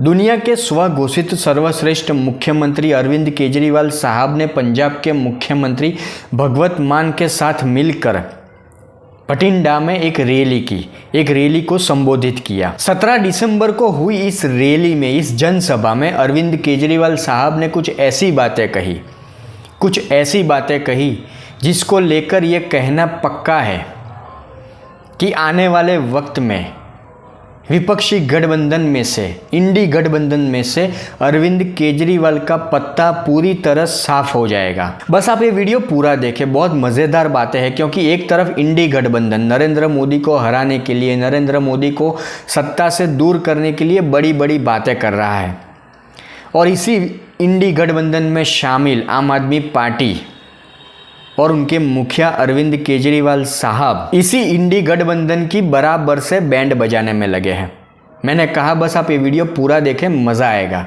दुनिया के स्वघोषित सर्वश्रेष्ठ मुख्यमंत्री अरविंद केजरीवाल साहब ने पंजाब के मुख्यमंत्री भगवत मान के साथ मिलकर बठिंडा में एक रैली को संबोधित किया। 17 दिसंबर को हुई इस रैली में, इस जनसभा में अरविंद केजरीवाल साहब ने कुछ ऐसी बातें कही जिसको लेकर ये कहना पक्का है कि आने वाले वक्त में विपक्षी गठबंधन में से, इंडी गठबंधन में से अरविंद केजरीवाल का पत्ता पूरी तरह साफ हो जाएगा। बस आप ये वीडियो पूरा देखें, बहुत मज़ेदार बातें हैं, क्योंकि एक तरफ इंडी गठबंधन नरेंद्र मोदी को हराने के लिए, नरेंद्र मोदी को सत्ता से दूर करने के लिए बड़ी बड़ी बातें कर रहा है, और इसी इंडी गठबंधन में शामिल आम आदमी पार्टी और उनके मुखिया अरविंद केजरीवाल साहब इसी इंडी गठबंधन की बराबर से बैंड बजाने में लगे हैं। मैंने कहा बस आप ये वीडियो पूरा देखें, मज़ा आएगा।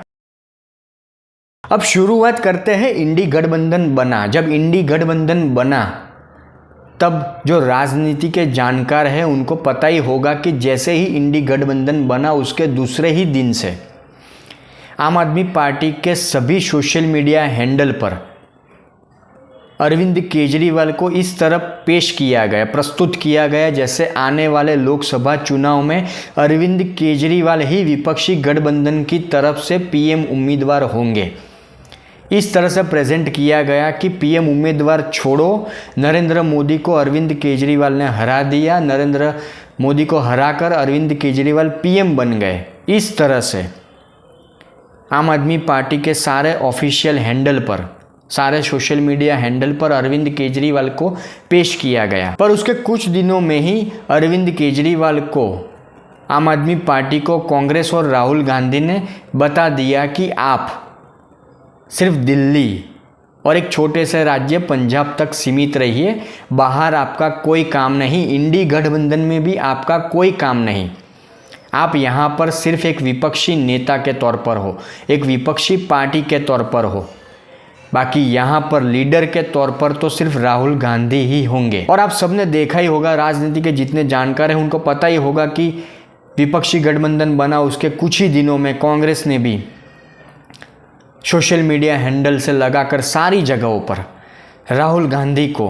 अब शुरुआत करते हैं इंडी गठबंधन बना। जब इंडी गठबंधन बना तब जो राजनीति के जानकार हैं उनको पता ही होगा कि जैसे ही इंडी गठबंधन बना उसके दूसरे ही दिन से आम आदमी पार्टी के सभी सोशल मीडिया हैंडल पर अरविंद केजरीवाल को इस तरह प्रस्तुत किया गया जैसे आने वाले लोकसभा चुनाव में अरविंद केजरीवाल ही विपक्षी गठबंधन की तरफ से पीएम उम्मीदवार होंगे। इस तरह से प्रेजेंट किया गया कि पीएम उम्मीदवार छोड़ो, नरेंद्र मोदी को अरविंद केजरीवाल ने हरा दिया, नरेंद्र मोदी को हराकर अरविंद केजरीवाल पीएम बन गए। इस तरह से आम आदमी पार्टी के सारे ऑफिशियल हैंडल पर, सारे सोशल मीडिया हैंडल पर अरविंद केजरीवाल को पेश किया गया। पर उसके कुछ दिनों में ही अरविंद केजरीवाल को, आम आदमी पार्टी को, कांग्रेस और राहुल गांधी ने बता दिया कि आप सिर्फ दिल्ली और एक छोटे से राज्य पंजाब तक सीमित रहिए, बाहर आपका कोई काम नहीं, इंडी गठबंधन में भी आपका कोई काम नहीं। आप यहाँ पर सिर्फ एक विपक्षी नेता के तौर पर हो, एक विपक्षी पार्टी के तौर पर हो, बाकी यहाँ पर लीडर के तौर पर तो सिर्फ राहुल गांधी ही होंगे। और आप सबने देखा ही होगा, राजनीति के जितने जानकार हैं उनको पता ही होगा कि विपक्षी गठबंधन बना उसके कुछ ही दिनों में कांग्रेस ने भी सोशल मीडिया हैंडल से लगाकर सारी जगहों पर राहुल गांधी को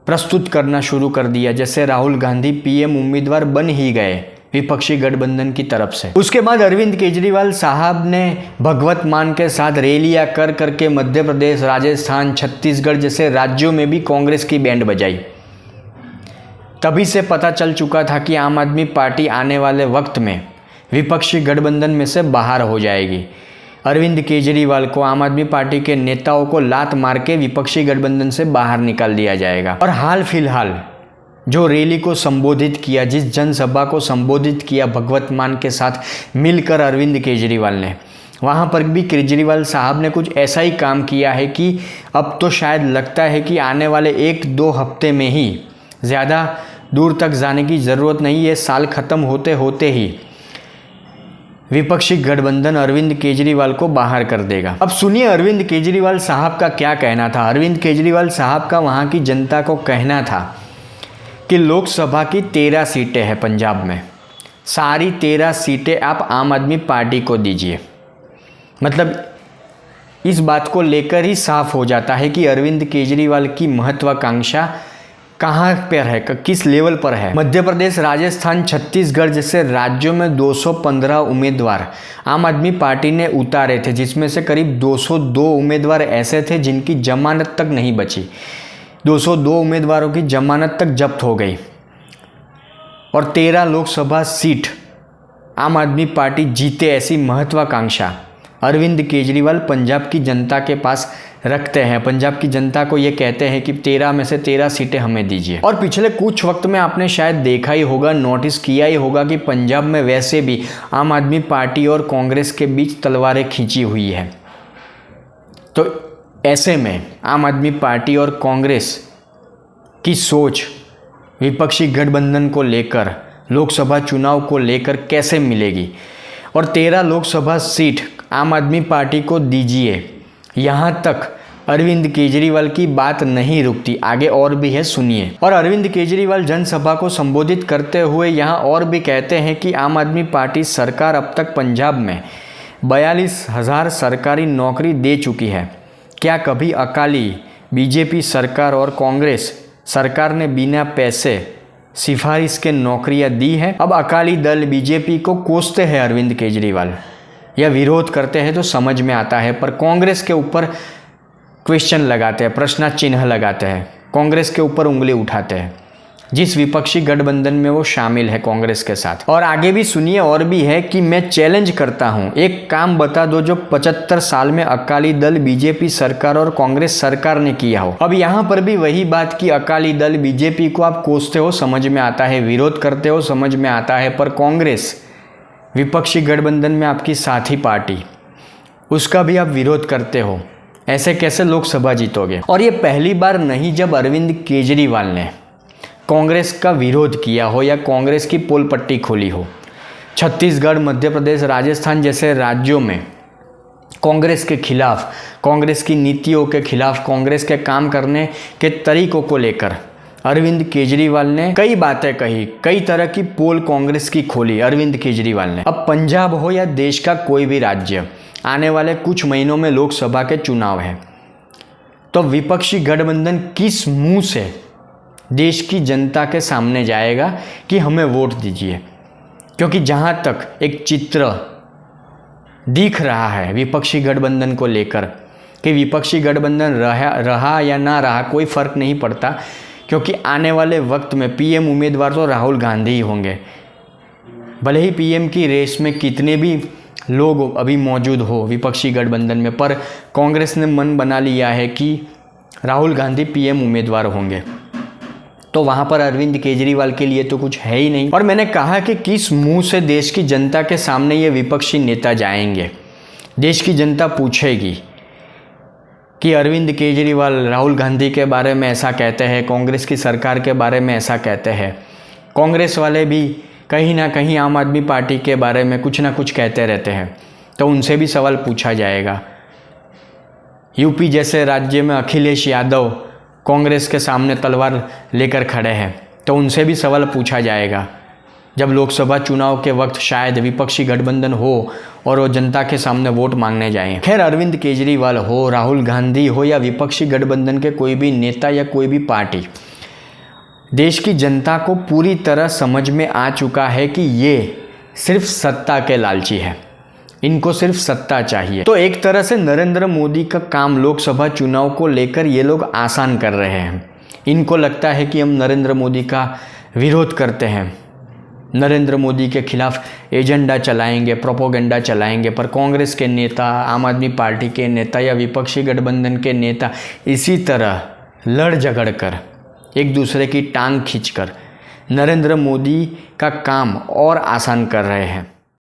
प्रस्तुत करना शुरू कर दिया जैसे राहुल गांधी पीएम उम्मीदवार बन ही गए विपक्षी गठबंधन की तरफ से। उसके बाद अरविंद केजरीवाल साहब ने भगवत मान के साथ रैलियां कर करके मध्य प्रदेश, राजस्थान, छत्तीसगढ़ जैसे राज्यों में भी कांग्रेस की बैंड बजाई। तभी से पता चल चुका था कि आम आदमी पार्टी आने वाले वक्त में विपक्षी गठबंधन में से बाहर हो जाएगी। अरविंद केजरीवाल को, आम आदमी पार्टी के नेताओं को लात मार के विपक्षी गठबंधन से बाहर निकाल दिया जाएगा। और हाल फिलहाल जो रैली को संबोधित किया, जिस जनसभा को संबोधित किया भगवत मान के साथ मिलकर अरविंद केजरीवाल ने, वहाँ पर भी केजरीवाल साहब ने कुछ ऐसा ही काम किया है कि अब तो शायद लगता है कि आने वाले 1-2 हफ्ते में ही, ज़्यादा दूर तक जाने की ज़रूरत नहीं, ये साल ख़त्म होते होते ही विपक्षी गठबंधन अरविंद केजरीवाल को बाहर कर देगा। अब सुनिए अरविंद केजरीवाल साहब का क्या कहना था। अरविंद केजरीवाल साहब का वहाँ की जनता को कहना था कि लोकसभा की 13 सीटें हैं पंजाब में, सारी 13 सीटें आप आम आदमी पार्टी को दीजिए। मतलब इस बात को लेकर ही साफ हो जाता है कि अरविंद केजरीवाल की महत्वाकांक्षा कहाँ पर है, किस लेवल पर है। मध्य प्रदेश, राजस्थान, छत्तीसगढ़ जैसे राज्यों में 215 उम्मीदवार आम आदमी पार्टी ने उतारे थे, जिसमें से करीब 202 उम्मीदवार ऐसे थे जिनकी जमानत तक नहीं बची। 202 उम्मीदवारों की जमानत तक जब्त हो गई और 13 लोकसभा सीट आम आदमी पार्टी जीते, ऐसी महत्वाकांक्षा अरविंद केजरीवाल पंजाब की जनता के पास रखते हैं। पंजाब की जनता को ये कहते हैं कि 13 में से 13 सीटें हमें दीजिए। और पिछले कुछ वक्त में आपने शायद देखा ही होगा, नोटिस किया ही होगा कि पंजाब में वैसे भी आम आदमी पार्टी और कांग्रेस के बीच तलवारें खींची हुई है। तो ऐसे में आम आदमी पार्टी और कांग्रेस की सोच विपक्षी गठबंधन को लेकर, लोकसभा चुनाव को लेकर कैसे मिलेगी। और 13 लोकसभा सीट आम आदमी पार्टी को दीजिए, यहाँ तक अरविंद केजरीवाल की बात नहीं रुकती, आगे और भी है, सुनिए। और अरविंद केजरीवाल जनसभा को संबोधित करते हुए यहाँ और भी कहते हैं कि आम आदमी पार्टी सरकार अब तक पंजाब में 42,000 सरकारी नौकरी दे चुकी है। क्या कभी अकाली बीजेपी सरकार और कांग्रेस सरकार ने बिना पैसे सिफारिश के नौकरियां दी है? अब अकाली दल बीजेपी को कोसते हैं अरविंद केजरीवाल या विरोध करते हैं तो समझ में आता है, पर कांग्रेस के ऊपर क्वेश्चन लगाते हैं, प्रश्न चिन्ह लगाते हैं, कांग्रेस के ऊपर उंगली उठाते हैं, जिस विपक्षी गठबंधन में वो शामिल है कांग्रेस के साथ। और आगे भी सुनिए, और भी है कि मैं चैलेंज करता हूं, एक काम बता दो जो 75 साल में अकाली दल बीजेपी सरकार और कांग्रेस सरकार ने किया हो। अब यहां पर भी वही बात कि अकाली दल बीजेपी को आप कोसते हो, समझ में आता है, विरोध करते हो, समझ में आता है, पर कांग्रेस विपक्षी गठबंधन में आपकी साथी पार्टी, उसका भी आप विरोध करते हो। ऐसे कैसे लोकसभा जीतोगे? और ये पहली बार नहीं जब अरविंद केजरीवाल ने कांग्रेस का विरोध किया हो या कांग्रेस की पोल पट्टी खोली हो। छत्तीसगढ़, मध्य प्रदेश, राजस्थान जैसे राज्यों में कांग्रेस के खिलाफ, कांग्रेस की नीतियों के खिलाफ, कांग्रेस के काम करने के तरीकों को लेकर अरविंद केजरीवाल ने कई बातें कही, कई तरह की पोल कांग्रेस की खोली अरविंद केजरीवाल ने। अब पंजाब हो या देश का कोई भी राज्य, आने वाले कुछ महीनों में लोकसभा के चुनाव है, तो विपक्षी गठबंधन किस मुंह से देश की जनता के सामने जाएगा कि हमें वोट दीजिए? क्योंकि जहां तक एक चित्र दिख रहा है विपक्षी गठबंधन को लेकर कि विपक्षी गठबंधन रहा या ना रहा कोई फर्क नहीं पड़ता, क्योंकि आने वाले वक्त में पीएम उम्मीदवार तो राहुल गांधी ही होंगे। भले ही पीएम की रेस में कितने भी लोग अभी मौजूद हो विपक्षी गठबंधन में, पर कांग्रेस ने मन बना लिया है कि राहुल गांधी पीएम उम्मीदवार होंगे, तो वहाँ पर अरविंद केजरीवाल के लिए तो कुछ है ही नहीं। और मैंने कहा कि किस मुंह से देश की जनता के सामने ये विपक्षी नेता जाएंगे? देश की जनता पूछेगी कि अरविंद केजरीवाल राहुल गांधी के बारे में ऐसा कहते हैं, कांग्रेस की सरकार के बारे में ऐसा कहते हैं, कांग्रेस वाले भी कहीं ना कहीं आम आदमी पार्टी के बारे में कुछ ना कुछ कहते रहते हैं, तो उनसे भी सवाल पूछा जाएगा। यूपी जैसे राज्य में अखिलेश यादव कांग्रेस के सामने तलवार लेकर खड़े हैं, तो उनसे भी सवाल पूछा जाएगा जब लोकसभा चुनाव के वक्त शायद विपक्षी गठबंधन हो और वो जनता के सामने वोट मांगने जाएं। खैर, अरविंद केजरीवाल हो, राहुल गांधी हो या विपक्षी गठबंधन के कोई भी नेता या कोई भी पार्टी, देश की जनता को पूरी तरह समझ में आ चुका है कि ये सिर्फ सत्ता के लालची है, इनको सिर्फ सत्ता चाहिए। तो एक तरह से नरेंद्र मोदी का काम लोकसभा चुनाव को लेकर ये लोग आसान कर रहे हैं। इनको लगता है कि हम नरेंद्र मोदी का विरोध करते हैं, नरेंद्र मोदी के खिलाफ एजेंडा चलाएंगे, प्रोपोगेंडा चलाएंगे, पर कांग्रेस के नेता, आम आदमी पार्टी के नेता या विपक्षी गठबंधन के नेता इसी तरह लड़ झगड़ कर, एक दूसरे की टांग खींचकर नरेंद्र मोदी का काम और आसान कर रहे हैं।